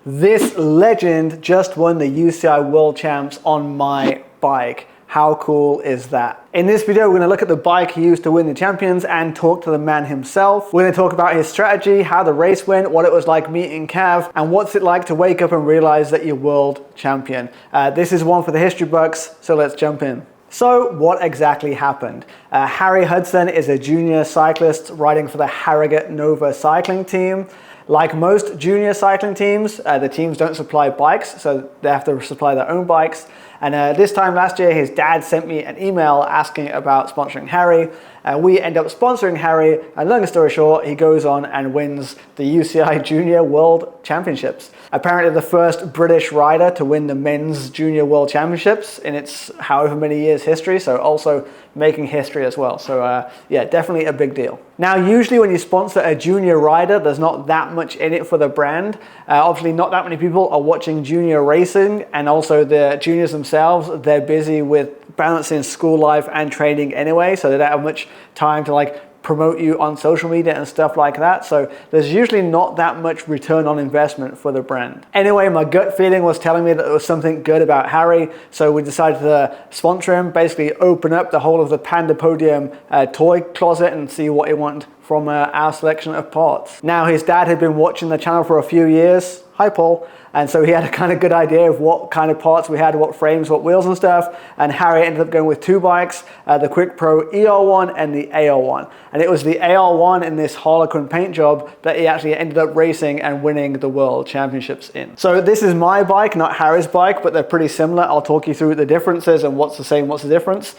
This legend just won the UCI World Champs on my bike. How cool is that? In this video, we're going to look at the bike he used to win the champions and talk to the man himself. We're going to talk about his strategy, how the race went, what it was like meeting Cav, and what's it like to wake up and realize that you're world champion. This is one for the history bucks, so let's jump in. So what exactly happened? Harry Hudson is a junior cyclist riding for the Harrogate Nova cycling team. Like most junior cycling teams, the teams don't supply bikes, so they have to supply their own bikes. And this time last year, his dad sent me an email asking about sponsoring Harry. We end up sponsoring Harry, and long story short, he goes on and wins the UCI Junior World Championships. Apparently the first British rider to win the Men's Junior World Championships in its however many years history, so also making history as well. So yeah, definitely a big deal. Now, usually when you sponsor a junior rider, there's not that much in it for the brand. Obviously, not that many people are watching junior racing, and also the juniors themselves, they're busy with balancing school life and training anyway, so they don't have much time to like promote you on social media and stuff like that. So there's usually not that much return on investment for the brand. Anyway, my gut feeling was telling me that there was something good about Harry, so we decided to sponsor him, basically open up the whole of the Panda Podium toy closet and see what he wanted from our selection of parts. Now, his dad had been watching the channel for a few years. Hi, Paul. And so he had a kind of good idea of what kind of parts we had, what frames, what wheels and stuff. And Harry ended up going with two bikes, the Quick Pro ER1 and the AR1. And it was the AR1 in this Harlequin paint job that he actually ended up racing and winning the World Championships in. So this is my bike, not Harry's bike, but they're pretty similar. I'll talk you through the differences and what's the same, what's the difference.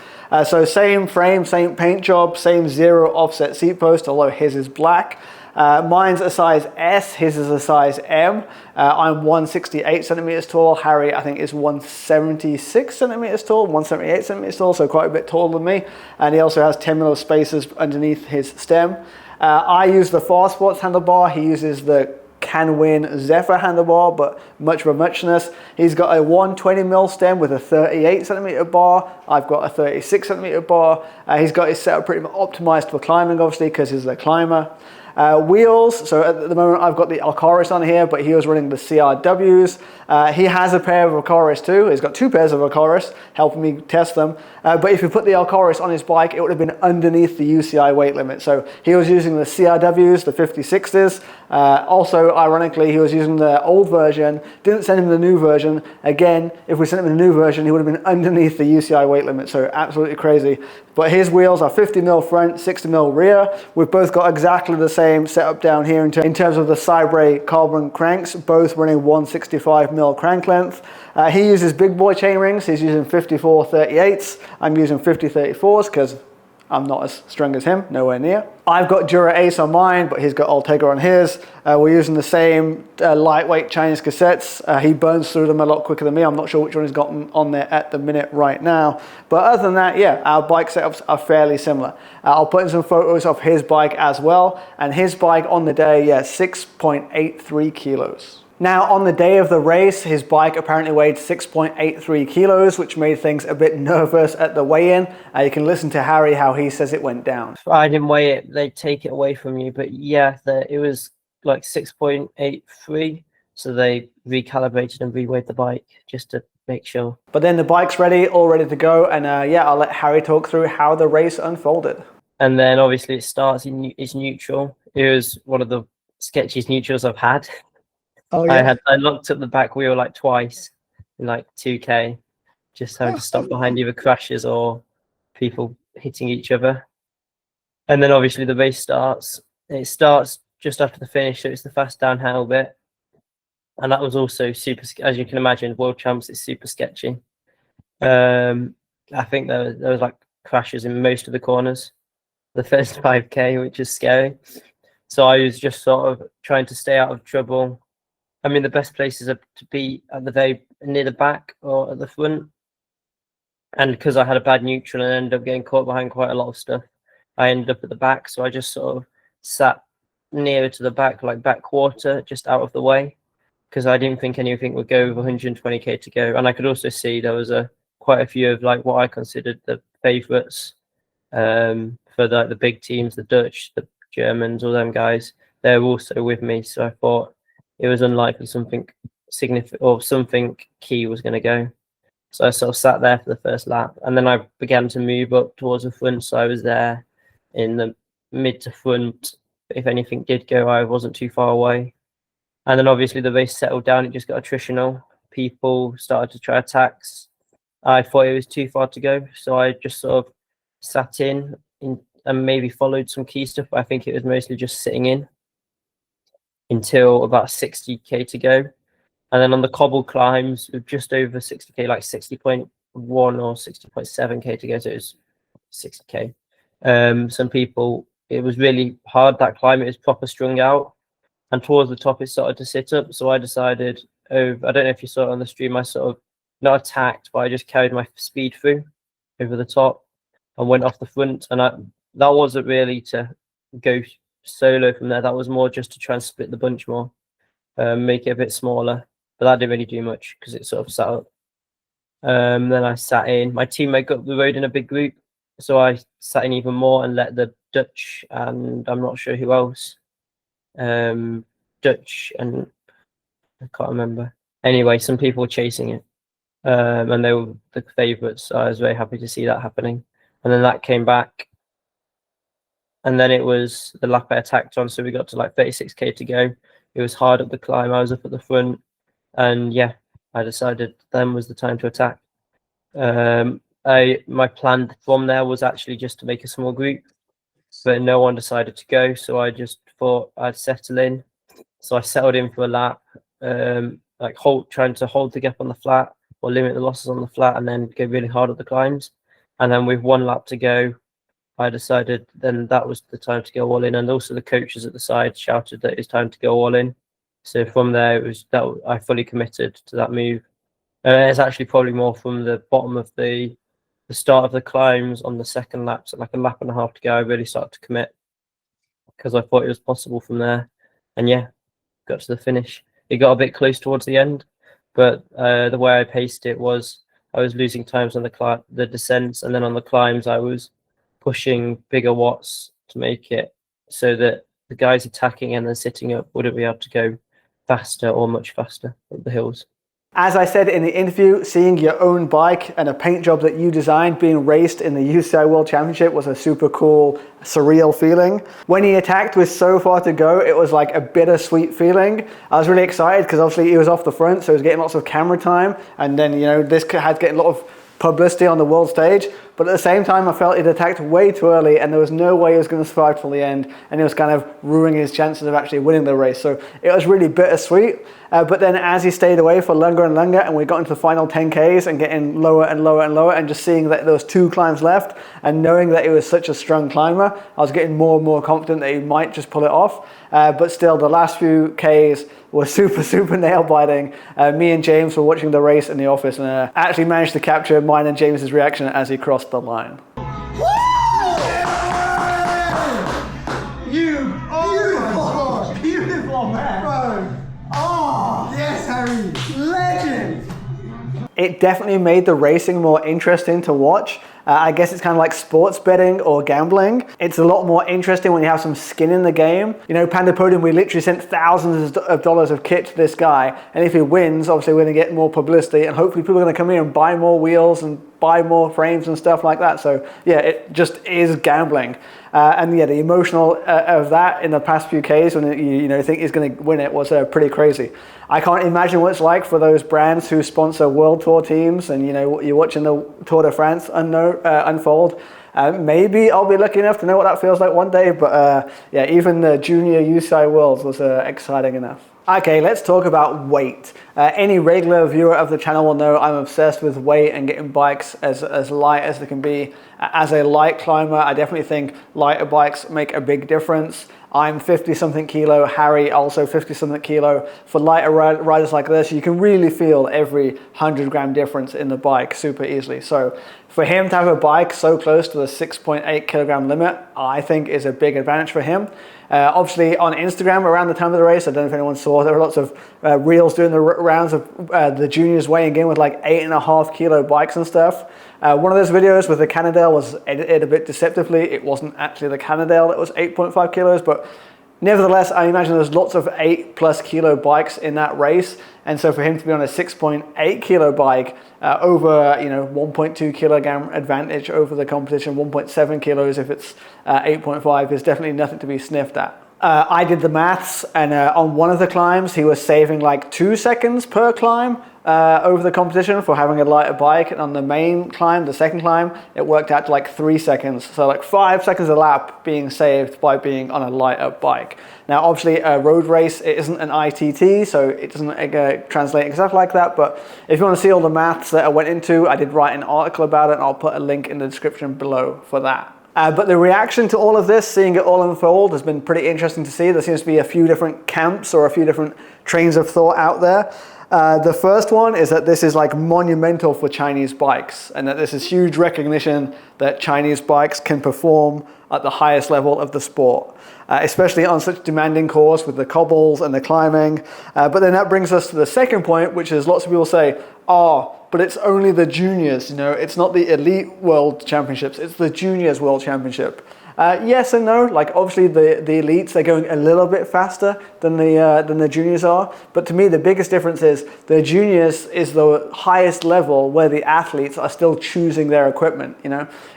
So same frame, same paint job, same zero offset seat post, although his is black. Mine's a size S, his is a size M. I'm 168 centimeters tall. Harry, I think, is 176 centimeters tall, 178 centimeters tall, so quite a bit taller than me. And he also has 10 mm spacers underneath his stem. I use the Fast Sports handlebar. He uses the Canwin Zephyr handlebar, but much of a muchness. He's got a 120 mm stem with a 38 centimeter bar. I've got a 36 centimeter bar. He's got his setup pretty much optimized for climbing, obviously, because he's a climber. Wheels, so at the moment I've got the Alcaris on here, but he was running the CRWs. He has a pair of Alcaris too. He's got two pairs of Alcaris, helping me test them. But if you put the Alcaris on his bike, it would have been underneath the UCI weight limit. So he was using the CRWs, the 56s. Also, ironically, he was using the old version, didn't send him the new version. Again, if we sent him the new version, he would have been underneath the UCI weight limit. So absolutely crazy. But his wheels are 50 mm front, 60 mm rear. We've both got exactly the same setup down here in terms of the Cybre carbon cranks, both running 165 mm crank length. He uses big boy chain rings. He's using 54 38s. I'm using 50 34s because I'm not as strong as him, nowhere near. I've got Dura Ace on mine, but he's got Ultegra on his. We're using the same lightweight Chinese cassettes. He burns through them a lot quicker than me. I'm not sure which one he's got on there at the minute right now. But other than that, yeah, our bike setups are fairly similar. I'll put in some photos of his bike as well. And his bike on the day, yeah, 6.83 kilos. Now, on the day of the race, his bike apparently weighed 6.83 kilos, which made things a bit nervous at the weigh-in. You can listen to Harry how he says it went down. I didn't weigh it, they take it away from you, but yeah, it was like 6.83, so they recalibrated and reweighed the bike just to make sure. But then the bike's ready, all ready to go, and yeah, I'll let Harry talk through how the race unfolded. And then obviously it starts in its neutral. It was one of the sketchiest neutrals I've had. Oh, yeah. I looked at the back wheel like twice in like 2K, just having to stop behind either crashes or people hitting each other. And then obviously the race starts. It starts just after the finish, so it's the fast downhill bit. And that was also super, as you can imagine, World Champs is super sketchy. I think there was like crashes in most of the corners, the first 5K, which is scary. So I was just sort of trying to stay out of trouble. I mean, the best places are to be at the very near the back or at the front. And because I had a bad neutral and ended up getting caught behind quite a lot of stuff, I ended up at the back. So I just sort of sat nearer to the back, like back quarter, just out of the way, because I didn't think anything would go with 120k to go. And I could also see there was quite a few of like what I considered the favourites for the big teams, the Dutch, the Germans, all them guys. They're also with me. So I thought it was unlikely something significant or something key was going to go. So I sort of sat there for the first lap, and then I began to move up towards the front. So I was there in the mid to front. If anything did go, I wasn't too far away. And then obviously the race settled down. It just got attritional. People started to try attacks. I thought it was too far to go, so I just sort of sat in and maybe followed some key stuff. But I think it was mostly just sitting in until about 60k to go. And then on the cobble climbs, with just over 60k, like 60.1 or 60.7k to go, so it was 60k. Some people, it was really hard, that climb. It was proper strung out. And towards the top, it started to sit up. So I decided, I don't know if you saw it on the stream, I sort of not attacked, but I just carried my speed through over the top and went off the front. And that wasn't really to go solo from there. That was more just to try and split the bunch more, make it a bit smaller. But that didn't really do much because it sort of sat up. Then I sat in. My teammate got up the road in a big group, so I sat in even more and let the Dutch and I'm not sure who else, Dutch and I can't remember. Anyway, some people were chasing it, and they were the favourites. So I was very happy to see that happening. And then that came back, and then it was the lap I attacked on. So we got to like 36k to go. It was hard up the climb. I was up at the front. And yeah, I decided then was the time to attack. My plan from there was actually just to make a small group, but no one decided to go. So I just thought I'd settle in. So I settled in for a lap, trying to hold the gap on the flat or limit the losses on the flat, and then go really hard at the climbs. And then with one lap to go, I decided then that was the time to go all in. And also the coaches at the side shouted that it's time to go all in. So from there, it was that I fully committed to that move. It's actually probably more from the bottom of the start of the climbs on the second lap, so like a lap and a half to go, I really started to commit because I thought it was possible from there. And yeah, got to the finish. It got a bit close towards the end, but the way I paced it was I was losing times on the descents, and then on the climbs I was pushing bigger watts to make it so that the guys attacking and then sitting up wouldn't be able to go faster or much faster up the hills. As I said in the interview, seeing your own bike and a paint job that you designed being raced in the UCI World Championship was a super cool, surreal feeling. When he attacked with so far to go, it was like a bittersweet feeling. I was really excited because obviously he was off the front, so he was getting lots of camera time, and then this had getting a lot of publicity on the world stage. But at the same time, I felt he'd attacked way too early and there was no way he was going to survive till the end, and it was kind of ruining his chances of actually winning the race. So it was really bittersweet. But then as he stayed away for longer and longer, and we got into the final 10Ks and getting lower and lower and lower, and just seeing that there was 2 climbs left and knowing that he was such a strong climber, I was getting more and more confident that he might just pull it off. But still, the last few Ks were super nail biting. Me and James were watching the race in the office, and actually managed to capture mine and James's reaction as he crossed the line. Beautiful, man. Bro. Oh, yes, Harry. Legend. It definitely made the racing more interesting to watch. I guess it's kind of like sports betting or gambling. It's a lot more interesting when you have some skin in the game. Panda Podium, we literally sent thousands of dollars of kit to this guy, and if he wins, obviously we're going to get more publicity, and hopefully people are going to come here and buy more wheels and buy more frames and stuff like that. So yeah, it just is gambling. And yeah, the emotional of that in the past few Ks when you think he's going to win it was pretty crazy. I can't imagine what it's like for those brands who sponsor World Tour teams, and you're watching the Tour de France unfold. Maybe I'll be lucky enough to know what that feels like one day, but yeah, even the Junior UCI Worlds was exciting enough. Okay, let's talk about weight. Any regular viewer of the channel will know I'm obsessed with weight and getting bikes as light as they can be. As a light climber, I definitely think lighter bikes make a big difference. I'm 50-something kilo, Harry also 50-something kilo. For lighter riders like this, you can really feel every 100-gram difference in the bike super easily. So for him to have a bike so close to the 6.8 kilogram limit, I think is a big advantage for him. Obviously on Instagram around the time of the race, I don't know if anyone saw, there were lots of reels doing the rounds of the juniors weighing in with like 8.5 kilo bikes and stuff. One of those videos with the Cannondale was edited a bit deceptively. It wasn't actually the Cannondale that was 8.5 kilos, but Nevertheless, I imagine there's lots of 8+ kilo bikes in that race, and so for him to be on a 6.8 kilo bike over 1.2 kilogram advantage over the competition, 1.7 kilos if it's 8.5 is definitely nothing to be sniffed at. I did the maths, and on one of the climbs he was saving like 2 seconds per climb over the competition for having a lighter bike, and on the main climb, the second climb, it worked out to like 3 seconds, so like 5 seconds a lap being saved by being on a lighter bike. Now obviously a road race, it isn't an ITT, so it doesn't translate exactly like that, but if you want to see all the maths that I went into, I did write an article about it, and I'll put a link in the description below for that. But the reaction to all of this, seeing it all unfold, has been pretty interesting to see. There seems to be a few different camps or a few different trains of thought out there. The first one is that this is like monumental for Chinese bikes, and that this is huge recognition that Chinese bikes can perform at the highest level of the sport, especially on such demanding course with the cobbles and the climbing. But then that brings us to the second point, which is lots of people say, but it's only the juniors, it's not the elite world championships, it's the juniors world championship. Yes and no. Like obviously the elites, they're going a little bit faster than the juniors are, but to me the biggest difference is the juniors is the highest level where the athletes are still choosing their equipment.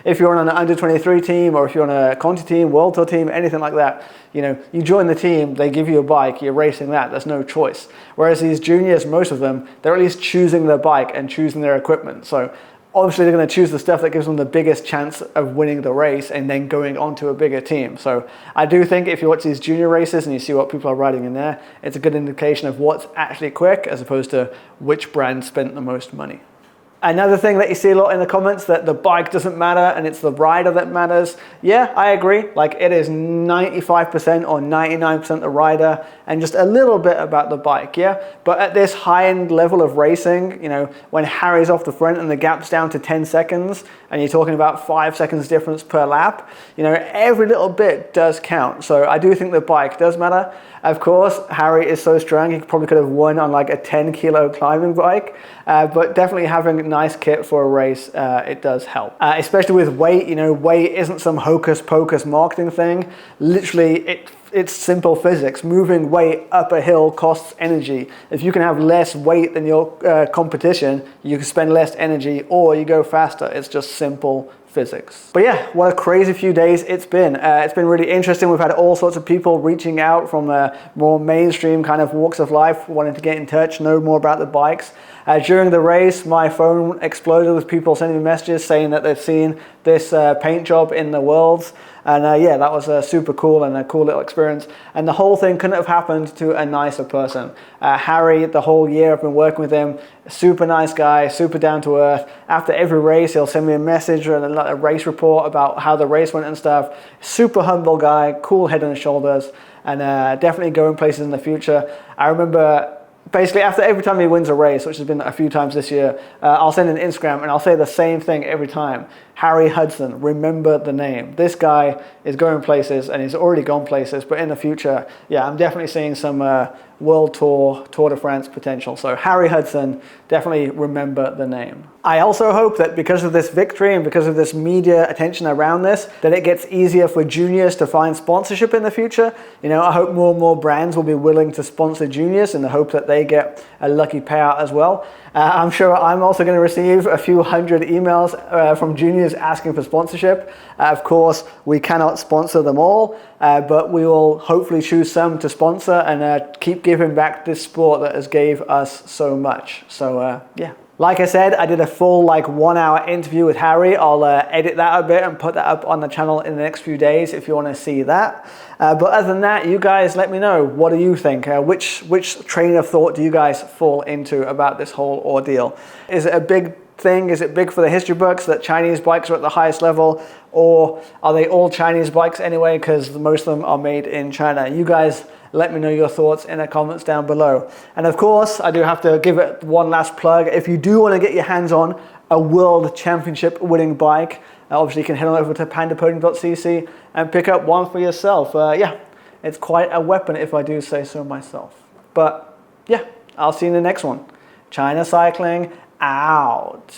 If you're on an under 23 team, or if you're on a Conti team, World Tour team, anything like that, you join the team, they give you a bike, you're racing that, there's no choice. Whereas these juniors, most of them, they're at least choosing their bike and choosing their equipment. So obviously they're going to choose the stuff that gives them the biggest chance of winning the race and then going on to a bigger team. So I do think if you watch these junior races and you see what people are riding in there, it's a good indication of what's actually quick as opposed to which brand spent the most money. Another thing that you see a lot in the comments, that the bike doesn't matter and it's the rider that matters. Yeah, I agree. Like it is 95% or 99% the rider and just a little bit about the bike, yeah? But at this high-end level of racing, when Harry's off the front and the gap's down to 10 seconds and you're talking about 5 seconds difference per lap, every little bit does count. So I do think the bike does matter. Of course, Harry is so strong, he probably could have won on like a 10 kilo climbing bike, but definitely having a nice kit for a race, it does help. Especially with weight, weight isn't some hocus pocus marketing thing. Literally, it's simple physics. Moving weight up a hill costs energy. If you can have less weight than your competition, you can spend less energy or you go faster. It's just simple physics. But yeah, what a crazy few days it's been. It's been really interesting. We've had all sorts of people reaching out from more mainstream kind of walks of life, wanting to get in touch, know more about the bikes. During the race, my phone exploded with people sending me messages saying that they've seen this paint job in the Worlds. And yeah, that was super cool and a cool little experience. And the whole thing couldn't have happened to a nicer person. Harry, the whole year I've been working with him, super nice guy, super down to earth. After every race, he'll send me a message or a race report about how the race went and stuff. Super humble guy, cool head on his shoulders, and definitely going places in the future. I remember basically after every time he wins a race, which has been a few times this year, I'll send an Instagram and I'll say the same thing every time. Harry Hudson, remember the name. This guy is going places and he's already gone places, but in the future, yeah, I'm definitely seeing some World Tour, Tour de France potential. So Harry Hudson, definitely remember the name. I also hope that because of this victory and because of this media attention around this, that it gets easier for juniors to find sponsorship in the future. I hope more and more brands will be willing to sponsor juniors in the hope that they get a lucky payout as well. I'm sure I'm also going to receive a few hundred emails from juniors asking for sponsorship. Of course, we cannot sponsor them all, but we will hopefully choose some to sponsor and keep giving back this sport that has gave us so much. So yeah. Like I said, I did a full 1 hour interview with Harry. I'll edit that a bit and put that up on the channel in the next few days if you want to see that. But other than that, you guys let me know. What do you think? Which train of thought do you guys fall into about this whole ordeal? Is it a big thing? Is it big for the history books that Chinese bikes are at the highest level? Or are they all Chinese bikes anyway because most of them are made in China? You guys let me know your thoughts in the comments down below. And of course, I do have to give it one last plug. If you do want to get your hands on a world championship winning bike, obviously you can head on over to pandapodium.cc and pick up one for yourself. Yeah, it's quite a weapon if I do say so myself. But yeah, I'll see you in the next one. China Cycling out.